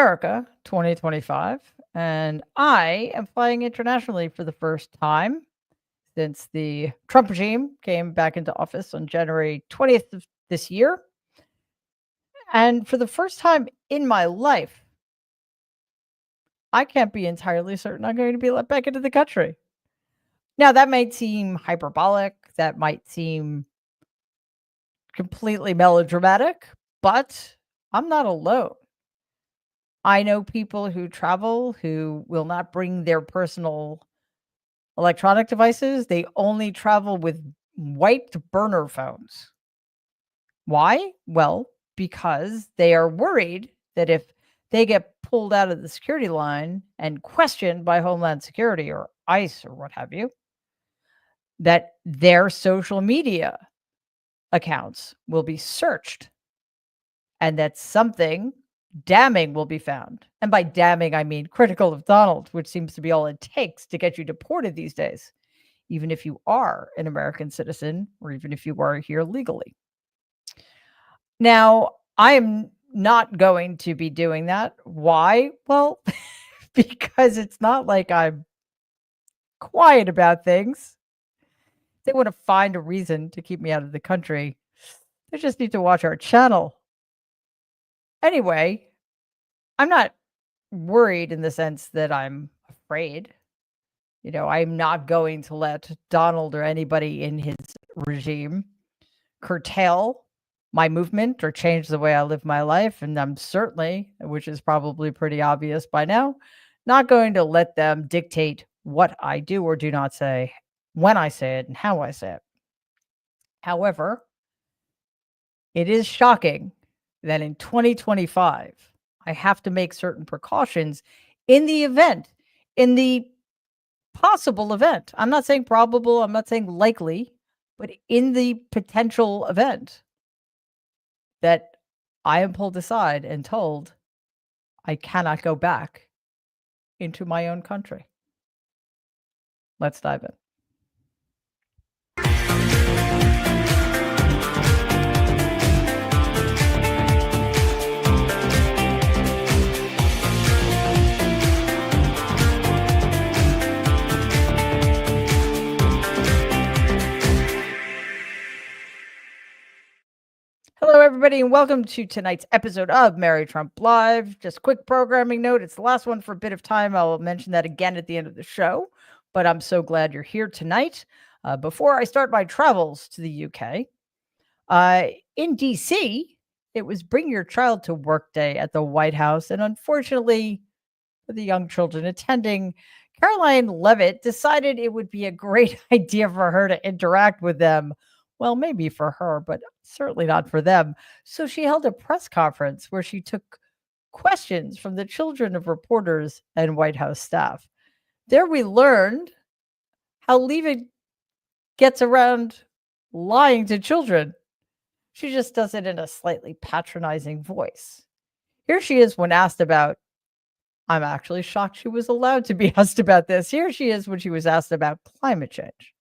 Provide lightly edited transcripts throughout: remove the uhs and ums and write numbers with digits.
America 2025, and I am flying internationally for the first time since the Trump regime came back into office on January 20th of this year. And for the first time in my life, I can't be entirely certain I'm going to be let back into the country. Now, that might seem hyperbolic, that might seem completely melodramatic, but I'm not alone. I know people who travel who will not bring their personal electronic devices. They only travel with wiped burner phones. Why? Well, because they are worried that if they get pulled out of the security line and questioned by Homeland Security or ICE or what have you, that their social media accounts will be searched and that something damning will be found. And by damning, I mean critical of Donald, which seems to be all it takes to get you deported these days, even if you are an American citizen or even if you are here legally. Now, I am not going to be doing that. Why? Well, because it's not like I'm quiet about things. They want to find a reason to keep me out of the country. They just need to watch our channel. Anyway, I'm not worried in the sense that I'm afraid. I'm not going to let Donald or anybody in his regime curtail my movement or change the way I live my life. And I'm certainly, which is probably pretty obvious by now, not going to let them dictate what I do or do not say, when I say it, and how I say it. However, it is shocking that in 2025, I have to make certain precautions in the possible event. I'm not saying probable, I'm not saying likely, but in the potential event that I am pulled aside and told I cannot go back into my own country. Let's dive in. Hello, everybody, and welcome to tonight's episode of Mary Trump Live. Just a quick programming note. It's the last one for a bit of time. I'll mention that again at the end of the show, but I'm so glad you're here tonight. Before I start my travels to the UK, in DC, it was Bring Your Child to Work Day at the White House, and unfortunately, for the young children attending, Caroline Leavitt decided it would be a great idea for her to interact with them. Well, maybe for her, but certainly not for them. So she held a press conference where she took questions from the children of reporters and White House staff. There we learned how Leavitt gets around lying to children. She just does it in a slightly patronizing voice. Here she is when asked about, I'm actually shocked she was allowed to be asked about this. Here she is when she was asked about climate change.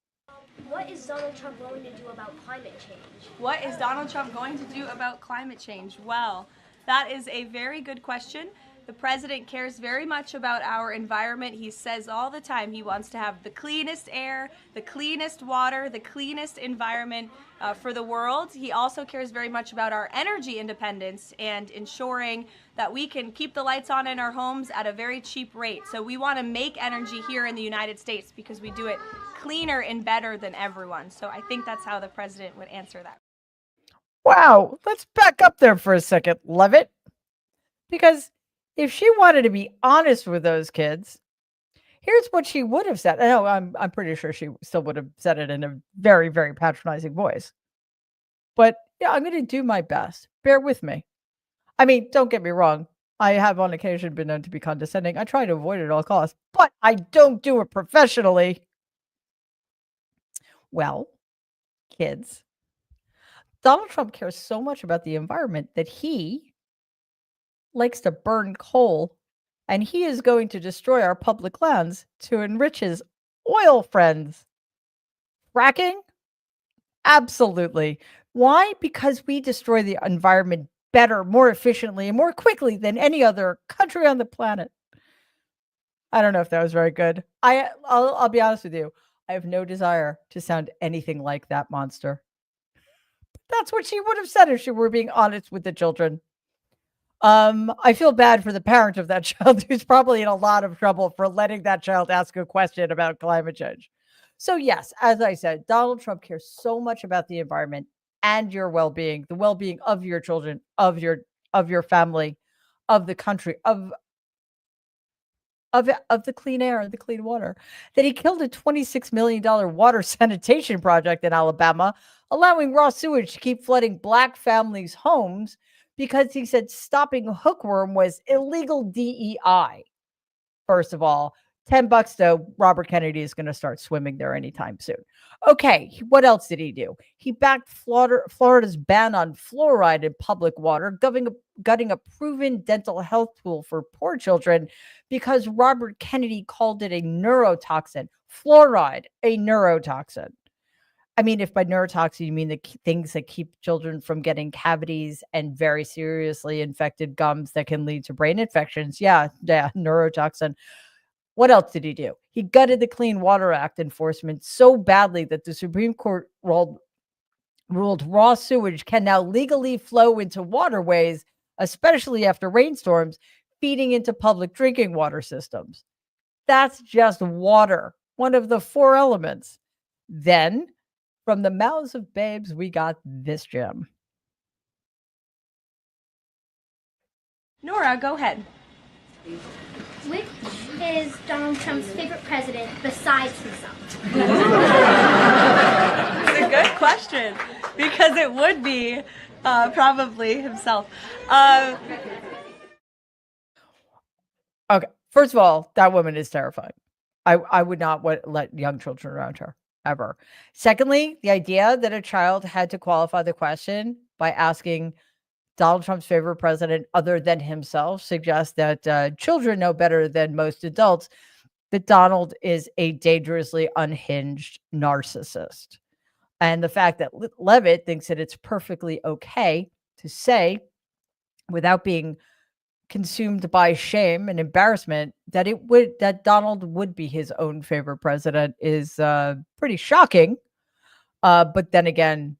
What is Donald Trump going to do about climate change? What is Donald Trump going to do about climate change? Well, that is a very good question. The president cares very much about our environment. He says all the time he wants to have the cleanest air, the cleanest water, the cleanest environment for the world. He also cares very much about our energy independence and ensuring that we can keep the lights on in our homes at a very cheap rate. So we want to make energy here in the United States because we do it cleaner and better than everyone. So I think that's how the president would answer that. Wow, let's back up there for a second, Leavitt. Because if she wanted to be honest with those kids, here's what she would have said. No, I'm pretty sure she still would have said it in a very, very patronizing voice. But yeah, I'm going to do my best. Bear with me. I mean, don't get me wrong. I have on occasion been known to be condescending. I try to avoid it at all costs, but I don't do it professionally. Well, kids, Donald Trump cares so much about the environment that he likes to burn coal, and he is going to destroy our public lands to enrich his oil friends. Fracking? Absolutely. Why? Because we destroy the environment better, more efficiently, and more quickly than any other country on the planet. I don't know if that was very good. I'll be honest with you. I have no desire to sound anything like that monster. That's what she would have said if she were being honest with the children. I feel bad for the parent of that child who's probably in a lot of trouble for letting that child ask a question about climate change. So yes, as I said, Donald Trump cares so much about the environment and your well-being, the well-being of your children, of your family, of the country, of the clean air, the clean water, that he killed a $26 million water sanitation project in Alabama, allowing raw sewage to keep flooding Black families' homes because he said stopping hookworm was illegal DEI. First of all, $10 though, Robert Kennedy is going to start swimming there anytime soon. Okay, what else did he do? He backed Florida's ban on fluoride in public water, gutting a proven dental health tool for poor children because Robert Kennedy called it a neurotoxin. Fluoride, a neurotoxin. I mean, if by neurotoxin you mean the things that keep children from getting cavities and very seriously infected gums that can lead to brain infections, yeah, neurotoxin. What else did he do? He gutted the Clean Water Act enforcement so badly that the Supreme Court ruled raw sewage can now legally flow into waterways, especially after rainstorms, feeding into public drinking water systems. That's just water, one of the 4 elements. Then, from the mouths of babes, we got this gem. Nora, go ahead. Which is Donald Trump's favorite president besides himself? It's a good question because it would be probably himself. Okay, first of all, that woman is terrifying. I would not let young children around her ever. Secondly, the idea that a child had to qualify the question by asking Donald Trump's favorite president other than himself suggests that children know better than most adults that Donald is a dangerously unhinged narcissist. And the fact that Leavitt thinks that it's perfectly okay to say, without being consumed by shame and embarrassment, that Donald would be his own favorite president is pretty shocking. But then again,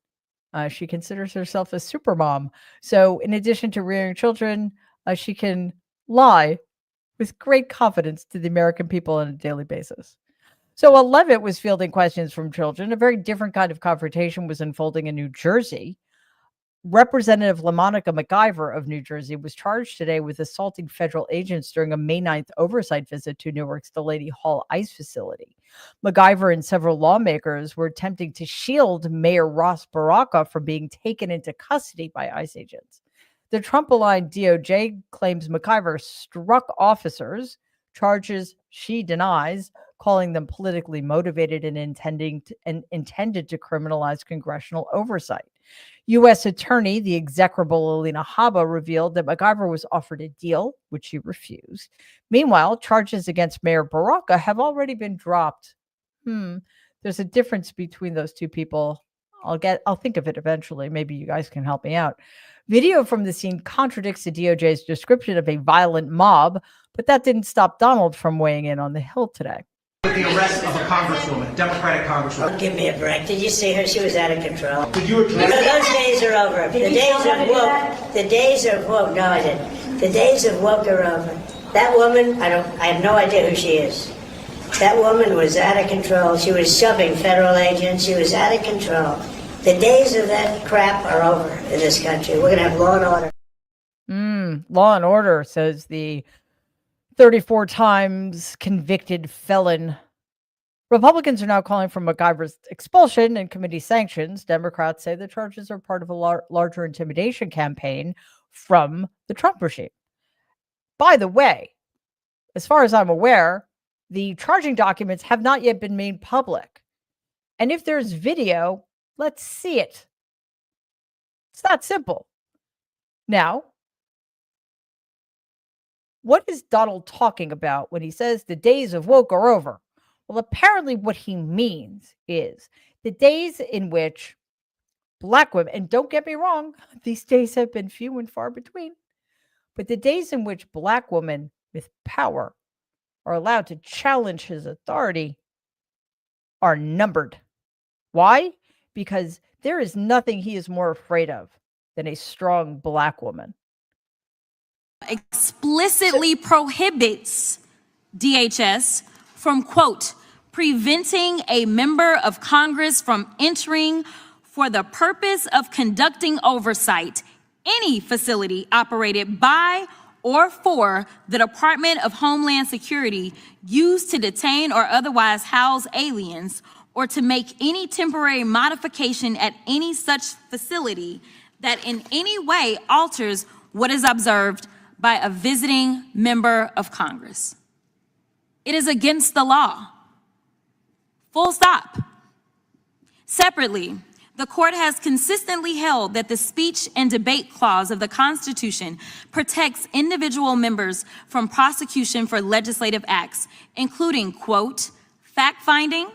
she considers herself a super mom. So in addition to rearing children, she can lie with great confidence to the American people on a daily basis. So while Leavitt was fielding questions from children, a very different kind of confrontation was unfolding in New Jersey. Representative LaMonica McIver of New Jersey was charged today with assaulting federal agents during a May 9th oversight visit to Newark's Delaney Hall ICE facility. MacGyver and several lawmakers were attempting to shield Mayor Ross Baraka from being taken into custody by ICE agents. The Trump-aligned DOJ claims MacIver struck officers, charges she denies, calling them politically motivated and intended to criminalize congressional oversight. U.S. Attorney, the execrable Alina Habba, revealed that MacGyver was offered a deal, which she refused. Meanwhile, charges against Mayor Baraka have already been dropped. There's a difference between those two people. I'll think of it eventually. Maybe you guys can help me out. Video from the scene contradicts the DOJ's description of a violent mob, but that didn't stop Donald from weighing in on the Hill today. With the arrest of a congresswoman, Democratic congresswoman. Give me a break. Did you see her? She was out of control. Could you address Those days are over. The days of woke. The days of woke. No, I didn't. The days of woke are over. That woman, I have no idea who she is. That woman was out of control. She was shoving federal agents. She was out of control. The days of that crap are over in this country. We're going to have law and order. Law and order, says the 34 times convicted felon. Republicans are now calling for MacGyver's expulsion and committee sanctions. Democrats say the charges are part of a larger intimidation campaign from the Trump regime. By the way, as far as I'm aware, the charging documents have not yet been made public. And if there's video, let's see it. It's that simple. Now, what is Donald talking about when he says the days of woke are over? Well, apparently what he means is the days in which black women, and don't get me wrong, these days have been few and far between, but the days in which black women with power are allowed to challenge his authority are numbered. Why? Because there is nothing he is more afraid of than a strong black woman. Explicitly prohibits DHS from, quote, preventing a member of Congress from entering for the purpose of conducting oversight any facility operated by or for the Department of Homeland Security used to detain or otherwise house aliens, or to make any temporary modification at any such facility that in any way alters what is observed by a visiting member of Congress. It is against the law. Full stop. Separately, the court has consistently held that the speech and debate clause of the Constitution protects individual members from prosecution for legislative acts, including, quote, fact-finding,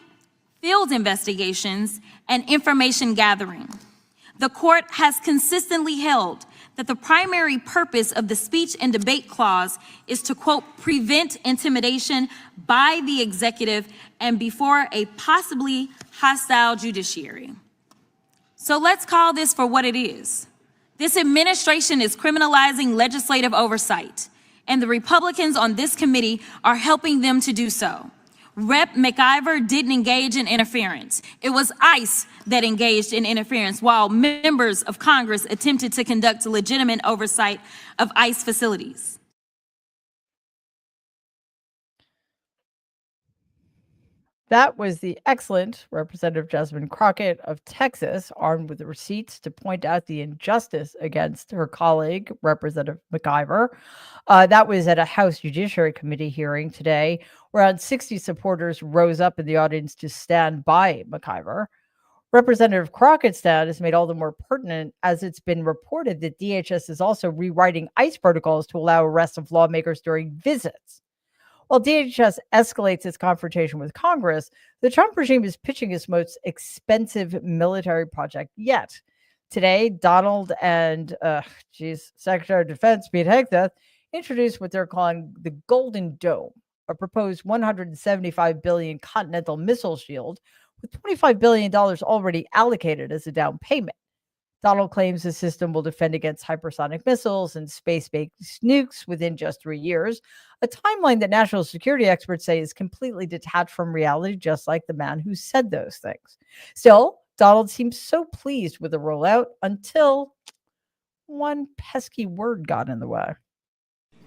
field investigations, and information gathering. The court has consistently held that the primary purpose of the speech and debate clause is to, quote, prevent intimidation by the executive and before a possibly hostile judiciary. So let's call this for what it is. This administration is criminalizing legislative oversight, and the Republicans on this committee are helping them to do so. Rep. McIver didn't engage in interference. It was ICE that engaged in interference while members of Congress attempted to conduct legitimate oversight of ICE facilities. That was the excellent Representative Jasmine Crockett of Texas, armed with the receipts to point out the injustice against her colleague, Representative McIver. That was at a House Judiciary Committee hearing today, where around 60 supporters rose up in the audience to stand by McIver. Representative Crockett's stand is made all the more pertinent as it's been reported that DHS is also rewriting ICE protocols to allow arrests of lawmakers during visits. While DHS escalates its confrontation with Congress, the Trump regime is pitching its most expensive military project yet. Today, Donald and Secretary of Defense Pete Hegseth introduced what they're calling the Golden Dome, a proposed $175 billion continental missile shield with $25 billion already allocated as a down payment. Donald claims the system will defend against hypersonic missiles and space-based nukes within just 3 years, a timeline that national security experts say is completely detached from reality, just like the man who said those things. Still, Donald seems so pleased with the rollout until one pesky word got in the way.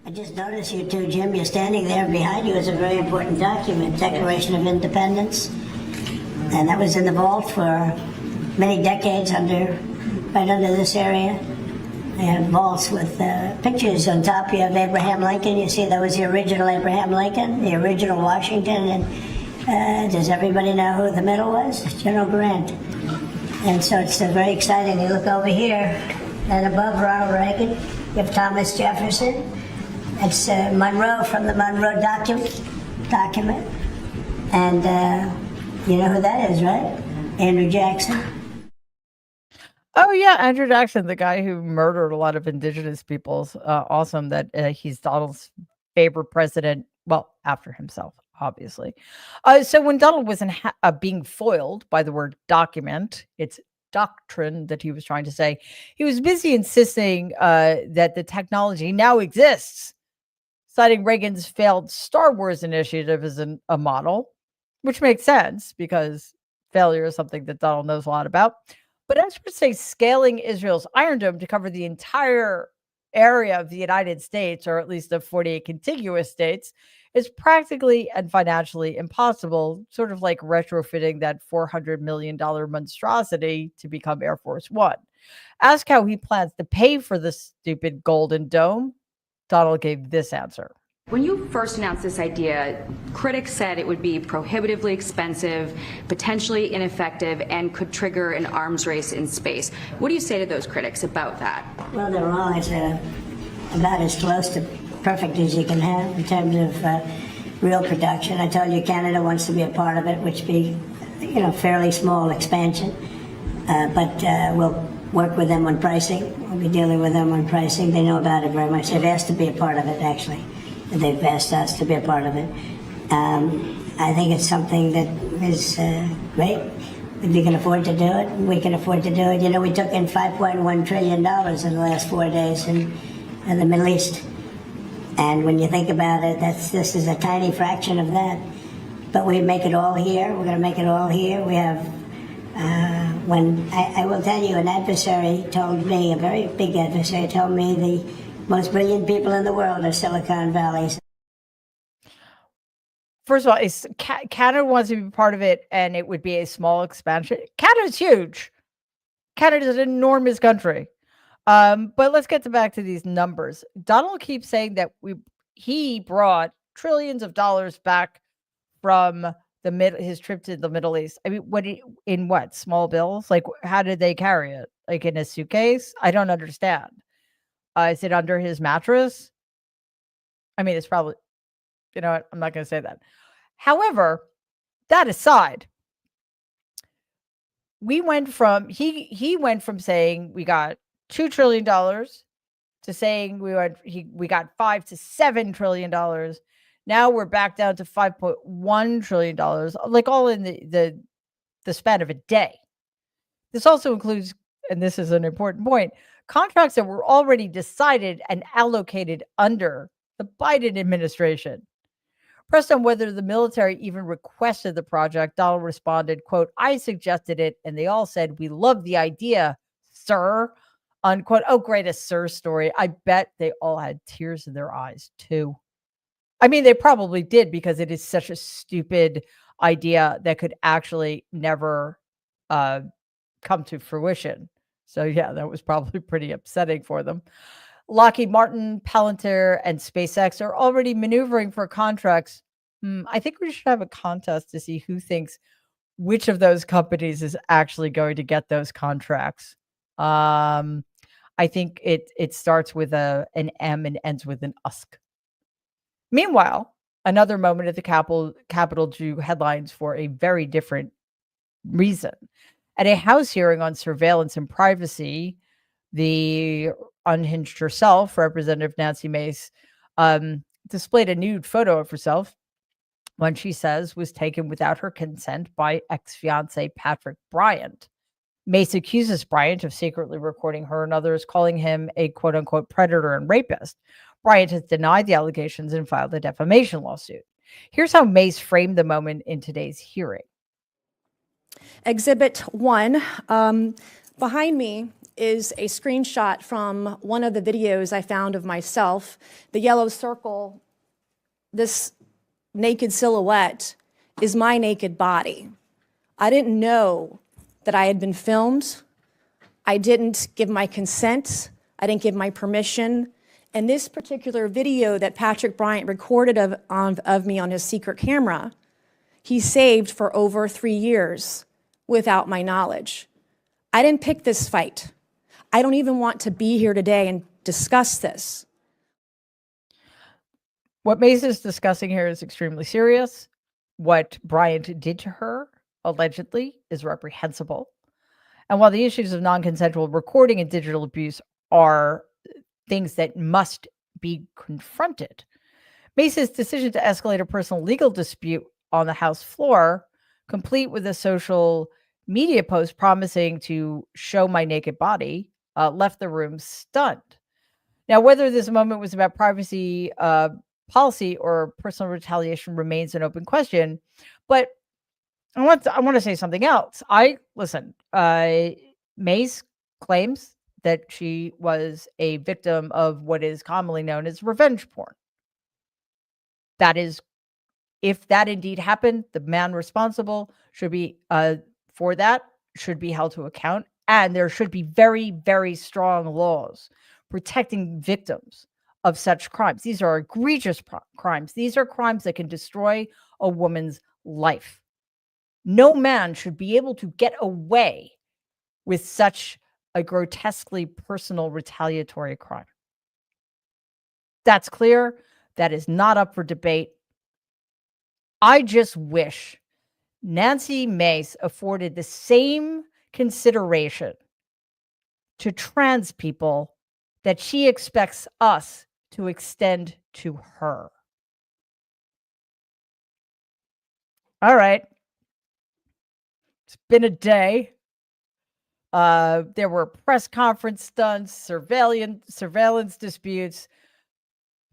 I just noticed you two, Jim, you're standing there. Behind you is a very important document, Declaration of Independence. And that was in the vault for many decades right under this area. They have vaults with pictures on top. You have Abraham Lincoln. You see that was the original Abraham Lincoln, the original Washington. And does everybody know who the middle was? General Grant. And so it's very exciting. You look over here, and above Ronald Reagan, you have Thomas Jefferson. It's Monroe from the Monroe document. And you know who that is, right? Andrew Jackson. Oh, yeah, Andrew Jackson, the guy who murdered a lot of indigenous peoples. Awesome that he's Donald's favorite president, well, after himself, obviously. So when Donald was being foiled by the word document, it's doctrine that he was trying to say, he was busy insisting that the technology now exists, citing Reagan's failed Star Wars initiative as a model, which makes sense because failure is something that Donald knows a lot about. But experts say scaling Israel's Iron Dome to cover the entire area of the United States, or at least of 48 contiguous states, is practically and financially impossible, sort of like retrofitting that $400 million monstrosity to become Air Force One. Asked how he plans to pay for the stupid Golden Dome, Donald gave this answer. When you first announced this idea, critics said it would be prohibitively expensive, potentially ineffective, and could trigger an arms race in space. What do you say to those critics about that? Well, they're wrong. It's about as close to perfect as you can have in terms of real production. I told you Canada wants to be a part of it, which be, fairly small expansion. but we'll work with them on pricing. We'll be dealing with them on pricing. They know about it very much. They've asked to be a part of it, actually. They've asked us to be a part of it. I think it's something that is great. If you can afford to do it, we can afford to do it. You know, we took in $5.1 trillion in the last 4 days in the Middle East. And when you think about it, this is a tiny fraction of that. But we make it all here. We're going to make it all here. We have, when I will tell you, an adversary told me, a very big adversary told me the most brilliant people in the world are Silicon Valley. First of all, Canada wants to be part of it, and it would be a small expansion. Canada's huge. Canada's an enormous country. But let's get back to these numbers. Donald keeps saying that he brought trillions of dollars back from his trip to the Middle East. I mean, in what, small bills? Like, how did they carry it? Like in a suitcase? I don't understand. Is it under his mattress? I mean, it's probably, you know what? I'm not going to say that. However, that aside, he went from saying we got $2 trillion to saying we got $5 to $7 trillion. Now we're back down to $5.1 trillion, like all in the span of a day. This also includes, and this is an important point, contracts that were already decided and allocated under the Biden administration. Pressed on whether the military even requested the project, Donald responded, quote, "I suggested it, and they all said, we love the idea, sir," unquote. Oh, great, a sir story. I bet they all had tears in their eyes, too. I mean, they probably did, because it is such a stupid idea that could actually never come to fruition. So, yeah, that was probably pretty upsetting for them. Lockheed Martin, Palantir, and SpaceX are already maneuvering for contracts. I think we should have a contest to see who thinks which of those companies is actually going to get those contracts. I think it starts with an M and ends with an USK. Meanwhile, another moment at the Capitol drew headlines for a very different reason. At a House hearing on surveillance and privacy, the unhinged herself, Representative Nancy Mace, displayed a nude photo of herself, one she says was taken without her consent by ex-fiance Patrick Bryant. Mace accuses Bryant of secretly recording her and others, calling him a quote-unquote predator and rapist. Bryant has denied the allegations and filed a defamation lawsuit. Here's how Mace framed the moment in today's hearing. Exhibit 1. Behind me is a screenshot from one of the videos I found of myself. The yellow circle, this naked silhouette, is my naked body. I didn't know that I had been filmed. I didn't give my consent. I didn't give my permission. And this particular video that Patrick Bryant recorded of me on his secret camera, he saved for over 3 years without my knowledge. I didn't pick this fight. I don't even want to be here today and discuss this. What Mace is discussing here is extremely serious. What Bryant did to her, allegedly, is reprehensible. And while the issues of non-consensual recording and digital abuse are things that must be confronted, Mace's decision to escalate a personal legal dispute on the House floor, complete with a social media post promising to show my naked body, left the room stunned. Now, whether this moment was about privacy policy or personal retaliation remains an open question. But I want to say something else. Mace claims that she was a victim of what is commonly known as revenge porn. That is, if that indeed happened, the man responsible should be for that should be held to account, and there should be very, very strong laws protecting victims of such crimes. These are egregious crimes. These are crimes that can destroy a woman's life. No man should be able to get away with such a grotesquely personal retaliatory crime. That's clear. That is not up for debate. I just wish Nancy Mace afforded the same consideration to trans people that she expects us to extend to her. All right. It's been a day. There were press conference stunts, surveillance disputes,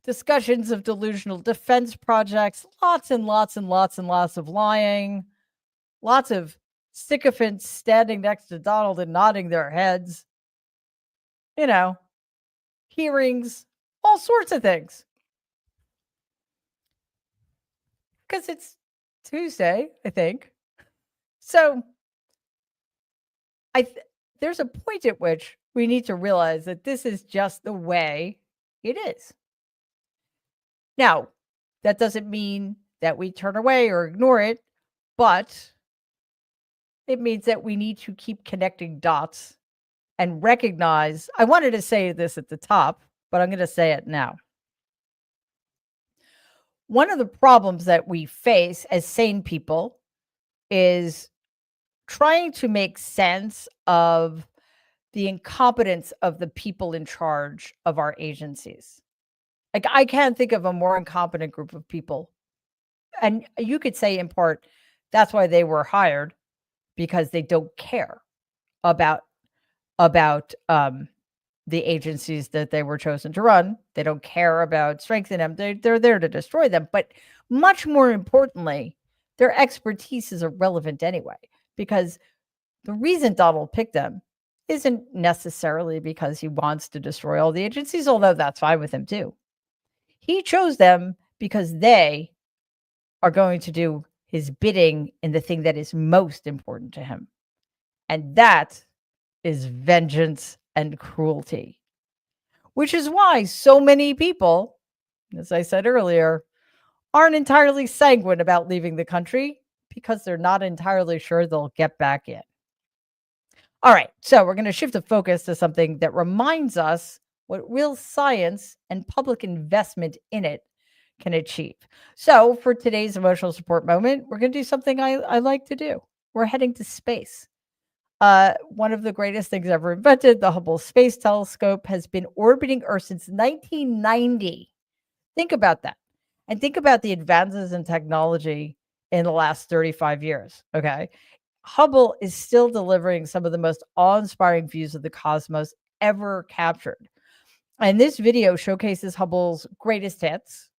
discussions of delusional defense projects, lots and lots and lots and lots of lying, lots of sycophants standing next to Donald and nodding their heads, hearings, all sorts of things. Because it's Tuesday, I think. So there's a point at which we need to realize that this is just the way it is. Now, that doesn't mean that we turn away or ignore it, but it means that we need to keep connecting dots and recognize. I wanted to say this at the top, but I'm going to say it now. One of the problems that we face as sane people is trying to make sense of the incompetence of the people in charge of our agencies. Like, I can't think of a more incompetent group of people. And you could say, in part, that's why they were hired, because they don't care about the agencies that they were chosen to run. They don't care about strengthening them. They're there to destroy them. But much more importantly, their expertise is irrelevant anyway, because the reason Donald picked them isn't necessarily because he wants to destroy all the agencies, although that's fine with him too. He chose them because they are going to do his bidding in the thing that is most important to him. And that is vengeance and cruelty, which is why so many people, as I said earlier, aren't entirely sanguine about leaving the country because they're not entirely sure they'll get back in. All right, so we're going to shift the focus to something that reminds us what real science and public investment in it can achieve. So for today's emotional support moment, we're going to do something I like to do. We're heading to space. One of the greatest things ever invented, the Hubble Space Telescope, has been orbiting Earth since 1990. Think about that. And think about the advances in technology in the last 35 years, okay? Hubble is still delivering some of the most awe-inspiring views of the cosmos ever captured. And this video showcases Hubble's greatest hits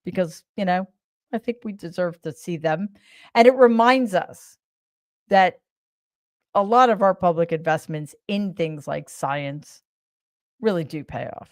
because, I think we deserve to see them. And it reminds us that a lot of our public investments in things like science really do pay off.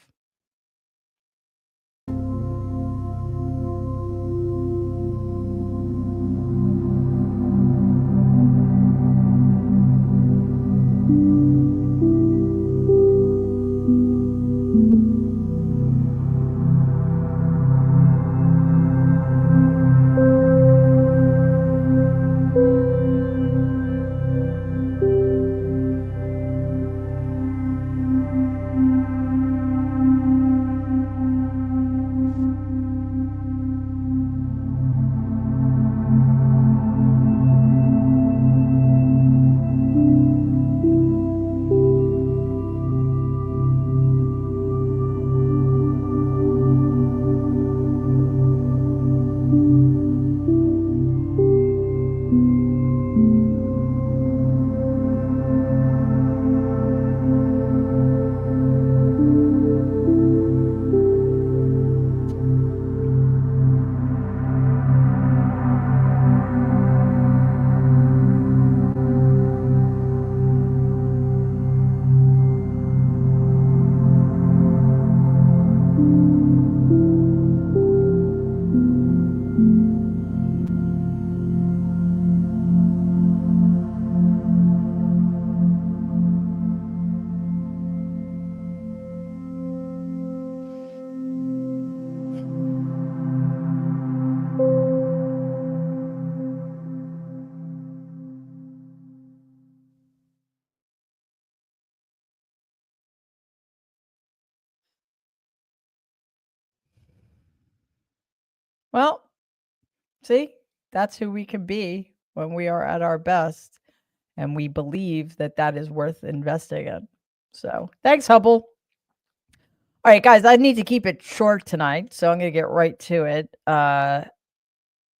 Well, see, that's who we can be when we are at our best. And we believe that that is worth investing in. So thanks, Hubble. All right, guys, I need to keep it short tonight, so I'm going to get right to it. And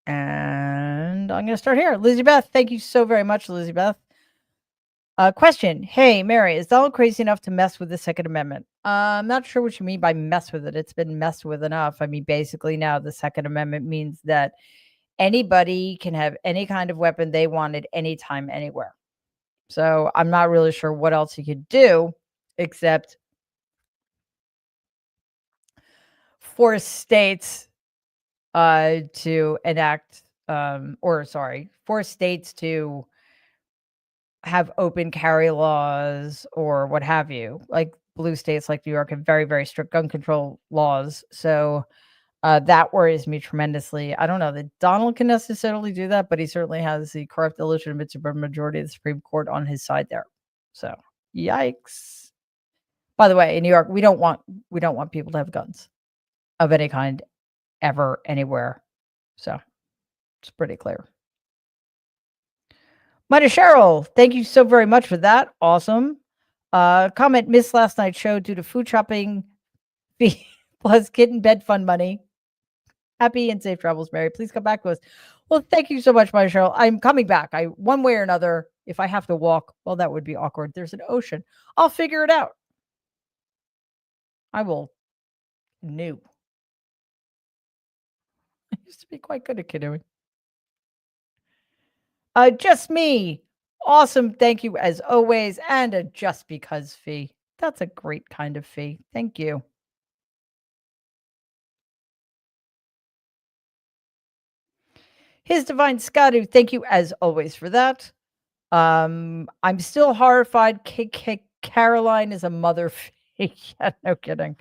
I'm going to start here. Lizzie Beth, thank you so very much, Lizzie Beth. Question. Hey, Mary, is Donald crazy enough to mess with the Second Amendment? I'm not sure what you mean by mess with it. It's been messed with enough. I mean, basically now the Second Amendment means that anybody can have any kind of weapon they want at any time, anywhere. So I'm not really sure what else he could do except force states to enact, force states to have open carry laws or what have you. Like blue states like New York have very, very strict gun control laws. So that worries me tremendously. I don't know that Donald can necessarily do that, but he certainly has the corrupt, illegitimate supermajority of the Supreme Court on his side there. So yikes. By the way, in New York, we don't want people to have guns of any kind ever, anywhere. So it's pretty clear. Mighty Cheryl, thank you so very much for that. Awesome. Comment, missed last night's show due to food shopping fee plus kitten bed fund money. Happy and safe travels, Mary. Please come back to us. Well, thank you so much, Mighty Cheryl. I'm coming back. One way or another, if I have to walk, well, that would be awkward. There's an ocean. I'll figure it out. I will canoe. I used to be quite good at canoeing. Just me. Awesome. Thank you as always. And a just because fee. That's a great kind of fee. Thank you. His Divine Scadu, thank you as always for that. I'm still horrified. Caroline is a mother fee. Yeah, no kidding.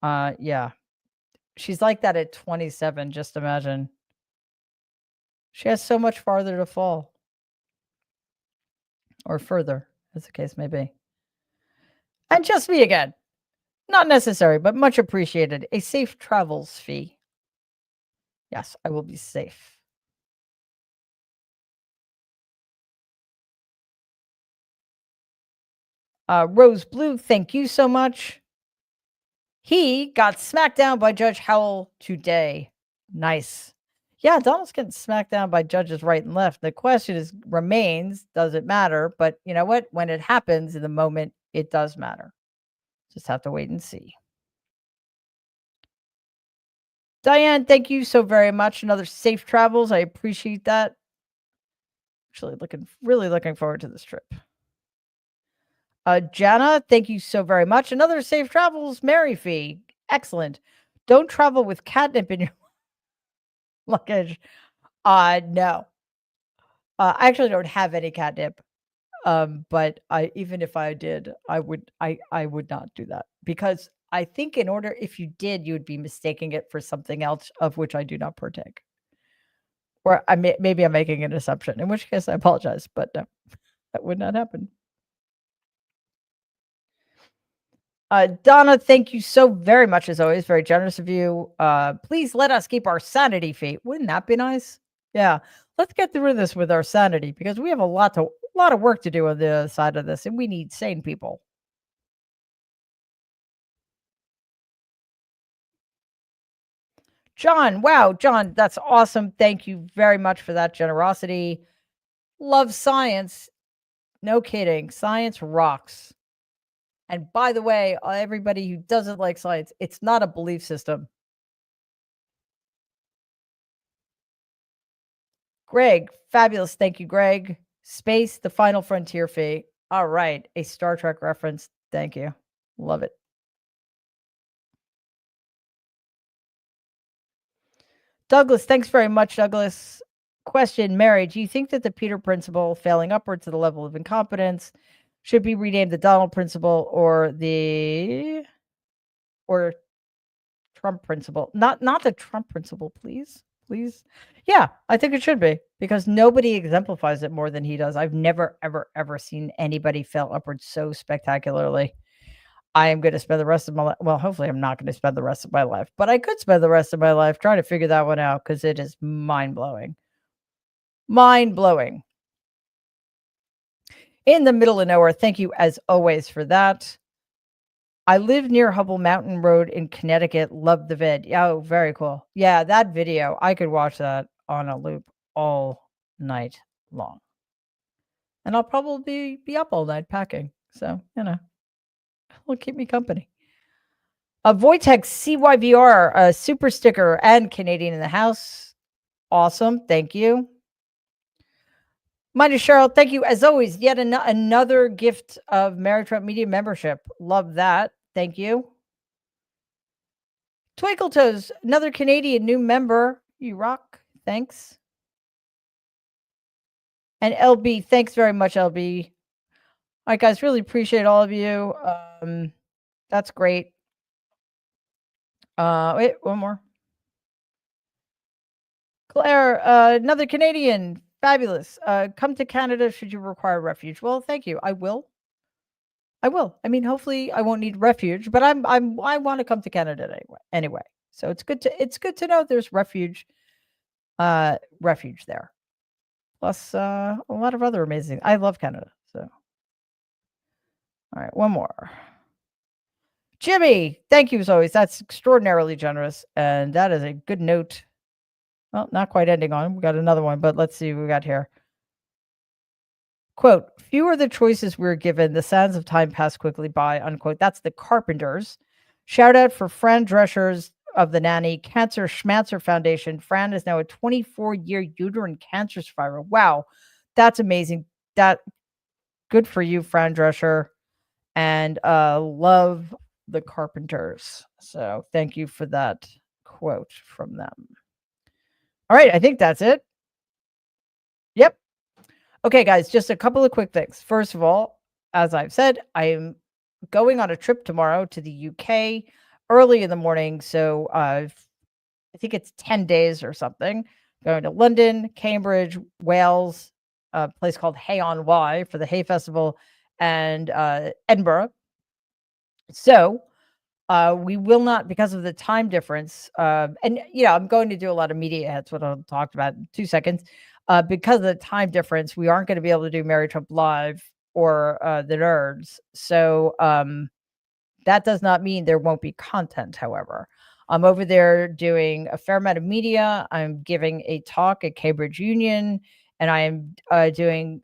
Yeah. She's like that at 27. Just imagine. She has so much farther to fall. Or further, as the case may be. And just me again. Not necessary, but much appreciated. A safe travels fee. Yes, I will be safe. Rose Blue, thank you so much. He got smacked down by Judge Howell today. Nice. Yeah, Donald's getting smacked down by judges right and left. The question remains, does it matter? But you know what? When it happens in the moment, it does matter. Just have to wait and see. Diane, thank you so very much. Another safe travels. I appreciate that. Actually, really looking forward to this trip. Jana, thank you so very much. Another safe travels, Mary fee. Excellent. Don't travel with catnip in your luggage. No. I actually don't have any catnip. But even if I did, I would not do that, because I think if you did, you would be mistaking it for something else of which I do not partake. Or maybe I'm making an assumption, in which case I apologize, but no, that would not happen. Donna, thank you so very much, as always. Very generous of you. Please let us keep our sanity fee. Wouldn't that be nice? Yeah. Let's get through this with our sanity, because we have a lot of work to do on the other side of this, and we need sane people. John, wow, John, that's awesome. Thank you very much for that generosity. Love science. No kidding. Science rocks. And by the way, everybody who doesn't like science, it's not a belief system. Greg, fabulous. Thank you, Greg. Space, the final frontier fee. All right. A Star Trek reference. Thank you. Love it. Douglas, thanks very much, Douglas. Question, Mary, do you think that the Peter principle, failing upward to the level of incompetence, should be renamed the Donald principle or Trump principle? Not the Trump principle, please. Please. Yeah, I think it should be, because nobody exemplifies it more than he does. I've never, ever, ever seen anybody fail upward so spectacularly. I am going to spend the rest of my life. Well, hopefully I'm not going to spend the rest of my life, but I could spend the rest of my life trying to figure that one out, because it is mind-blowing. Mind-blowing. in the middle of nowhere. Thank you as always for that. I live near Hubble Mountain Road in Connecticut. Love the vid. Oh, very cool. Yeah, that video, I could watch that on a loop all night long. And I'll probably be up all night packing. So, it'll keep me company. A Voitex CYVR, a super sticker and Canadian in the house. Awesome. Thank you. Minus Cheryl, thank you as always. Yet another gift of Mary Trump Media membership. Love that. Thank you. Twinkle Toes, another Canadian new member. You rock. Thanks. And LB, thanks very much, LB. All right, guys, really appreciate all of you. That's great. Wait, one more. Claire, another Canadian. Fabulous. Come to Canada should you require refuge. Well, thank you. I will. I mean, hopefully I won't need refuge, but I want to come to Canada anyway. So it's good to know there's refuge there. Plus a lot of other amazing. I love Canada. So all right, one more. Jimmy, thank you as always. That's extraordinarily generous. And that is a good note. Well, not quite ending on. We got another one, but let's see what we got here. Quote, few are the choices we're given. The sands of time pass quickly by, unquote. That's the Carpenters. Shout out for Fran Dreschers of the Nanny Cancer Schmancer Foundation. Fran is now a 24-year uterine cancer survivor. Wow, that's amazing. That good for you, Fran Drescher. And love the Carpenters. So thank you for that quote from them. All right, I think that's it. Yep. Okay, guys, just a couple of quick things. First of all, as I've said, I am going on a trip tomorrow to the UK early in the morning. So I think it's 10 days or something. Going to London, Cambridge, Wales, a place called Hay-on-Wye for the Hay Festival, and Edinburgh. So we will not, because of the time difference, and I'm going to do a lot of media hits, what I'll talk about in 2 seconds. Because of the time difference, we aren't going to be able to do Mary Trump Live or the Nerds. So that does not mean there won't be content, however. I'm over there doing a fair amount of media. I'm giving a talk at Cambridge Union, and I am doing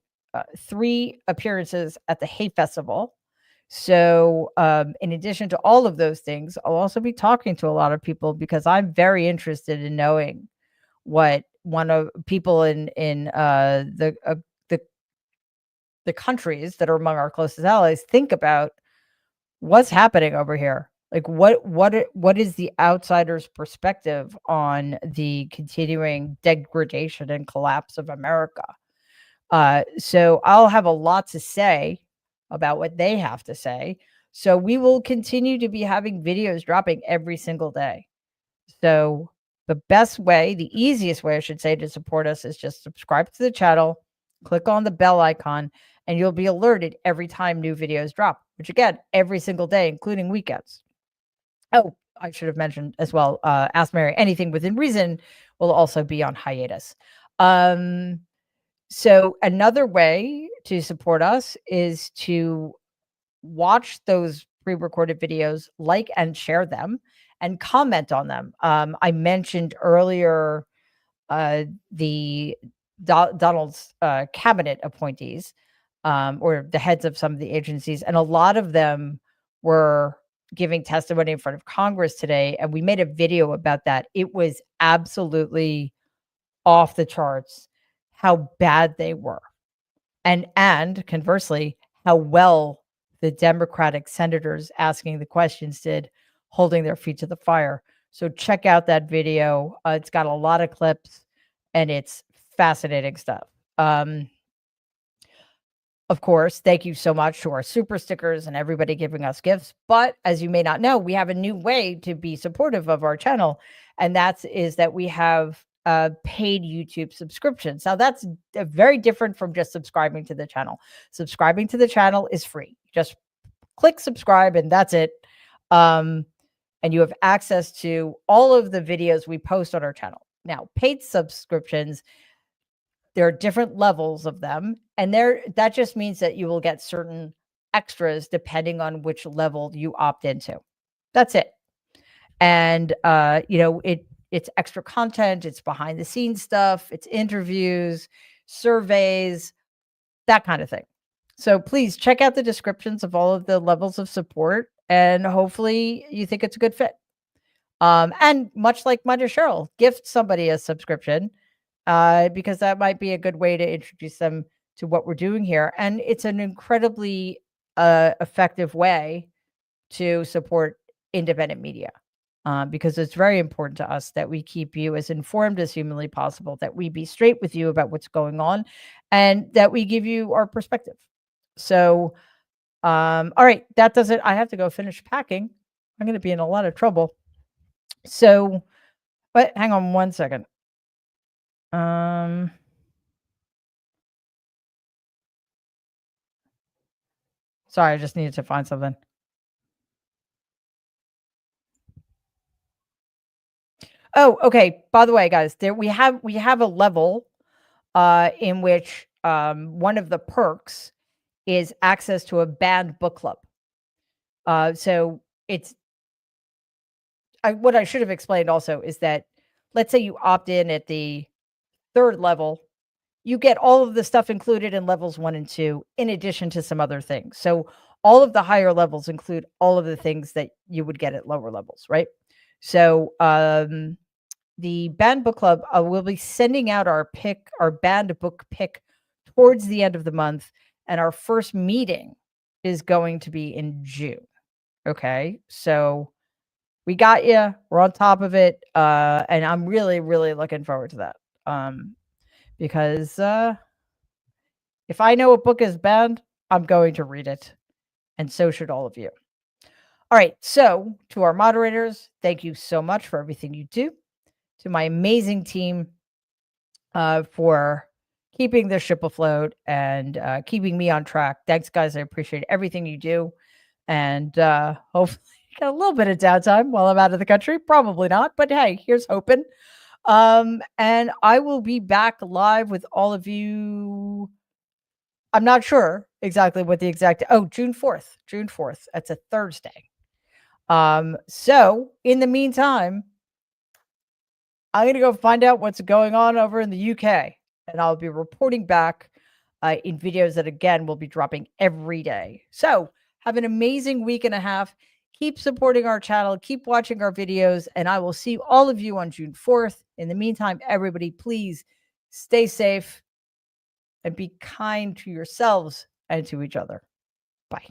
3 appearances at the Hay Festival. So in addition to all of those things, I'll also be talking to a lot of people because I'm very interested in knowing what one of people in the countries that are among our closest allies think about what's happening over here. Like what is the outsider's perspective on the continuing degradation and collapse of America? So I'll have a lot to say about what they have to say. So we will continue to be having videos dropping every single day. So the best way, the easiest way, I should say, to support us is just subscribe to the channel, click on the bell icon, and you'll be alerted every time new videos drop, which again, every single day, including weekends. Oh, I should have mentioned as well, Ask Mary Anything Within Reason will also be on hiatus. So another way to support us is to watch those pre-recorded videos, like and share them, and comment on them. I mentioned earlier the Donald's cabinet appointees, or the heads of some of the agencies, and a lot of them were giving testimony in front of Congress today, and we made a video about that. It was absolutely off the charts how bad they were, and conversely, how well the Democratic senators asking the questions did, holding their feet to the fire. So check out that video. It's got a lot of clips, and it's fascinating stuff. Of course, thank you so much to our super stickers and everybody giving us gifts. But as you may not know, we have a new way to be supportive of our channel, and that we have paid YouTube subscriptions. Now that's very different from just subscribing to the channel. Subscribing to the channel is free. Just click subscribe and that's it. And you have access to all of the videos we post on our channel. Now, paid subscriptions, there are different levels of them, And that just means that you will get certain extras depending on which level you opt into. That's it. And it's extra content, it's behind the scenes stuff, it's interviews, surveys, that kind of thing. So please check out the descriptions of all of the levels of support, and hopefully you think it's a good fit. And much like Mother Cheryl, gift somebody a subscription because that might be a good way to introduce them to what we're doing here. And it's an incredibly effective way to support independent media because it's very important to us that we keep you as informed as humanly possible, that we be straight with you about what's going on, and that we give you our perspective. So, all right, that does it. I have to go finish packing. I'm going to be in a lot of trouble. So, but hang on one second. Sorry, I just needed to find something. Oh, okay. By the way, guys, there we have a level in which one of the perks is access to a banned book club. So it's what I should have explained also is that, let's say you opt in at the 3rd level, you get all of the stuff included in levels 1 and 2, in addition to some other things. So all of the higher levels include all of the things that you would get at lower levels, right? So the banned book club will be sending out our banned book pick towards the end of the month, and our first meeting is going to be in June. Okay, so we got you. We're on top of it, and I'm really, really looking forward to that. Because if I know a book is banned, I'm going to read it, and so should all of you. All right, so to our moderators, thank you so much for everything you do. To my amazing team for keeping the ship afloat and keeping me on track. Thanks, guys. I appreciate everything you do. And hopefully get a little bit of downtime while I'm out of the country. Probably not, but hey, here's hoping. And I will be back live with all of you. I'm not sure exactly what the exact, June 4th. June 4th. That's a Thursday. So in the meantime, I'm going to go find out what's going on over in the UK, and I'll be reporting back in videos that, again, will be dropping every day. So have an amazing week and a half. Keep supporting our channel. Keep watching our videos, and I will see all of you on June 4th. In the meantime, everybody, please stay safe and be kind to yourselves and to each other. Bye.